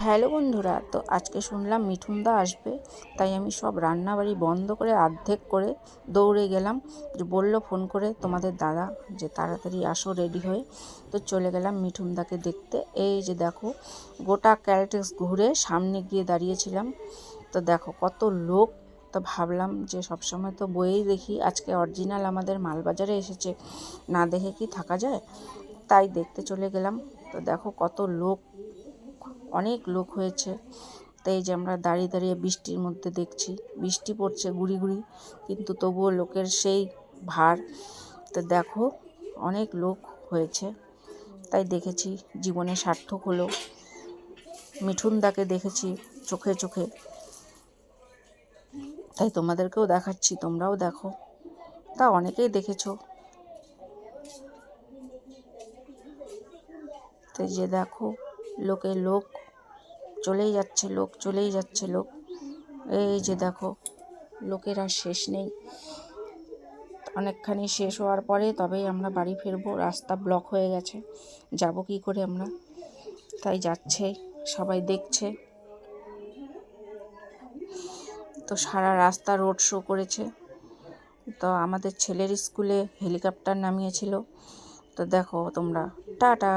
Hello বন্ধুরা, তো আজকে শুনলাম মিঠুনদা আসবে, তাই আমি সব রান্নাবাড়ি বন্ধ করে অর্ধেক করে দৌড়ে গেলাম। যে বললো ফোন করে তোমাদের দাদা যে তাড়াতাড়ি আসো রেডি হয়ে। তো চলে গেলাম মিঠুনদাকে দেখতে। এই যে দেখো, গোটা ক্যালটেক্স ঘুরে সামনে গিয়ে দাঁড়িয়েছিলাম। তো দেখো কত লোক। তো ভাবলাম যে সবসময় তো বইয়েই দেখি, আজকে অরিজিনাল আমাদের মালবাজারে এসেছে, না দেখে কি থাকা যায়। তাই দেখতে চলে গেলাম। তো দেখো কত লোক, অনেক লোক হয়েছে। তো এই যে আমরা দাঁড়িয়ে দাঁড়িয়ে বৃষ্টির মধ্যে দেখছি, বৃষ্টি পড়ছে গুড়ি গুড়ি, কিন্তু তবুও লোকের সেই ভার। তো দেখো অনেক লোক হয়েছে, তাই দেখেছি, জীবনে সার্থক হলো। মিঠুনদাকে দেখেছি চোখে চোখে, তাই তোমাদেরকেও দেখাচ্ছি, তোমরাও দেখো। তা অনেকেই দেখেছো। তো যে দেখো, লোকে লোক চলেই যাচ্ছে, লোক চলেই যাচ্ছে লোক। এই যে দেখো, লোকের আর শেষ নেই। অনেকখানি শেষ হওয়ার পরে তবেই আমরা বাড়ি ফিরবো, রাস্তা ব্লক হয়ে গেছে, যাব কি করে আমরা। তাই যাচ্ছে, সবাই দেখছে। তো সারা রাস্তা রোড শো করেছে। তো আমাদের ছেলের স্কুলে হেলিকপ্টার নামিয়েছিল। তো দেখো তোমরা, টাটা।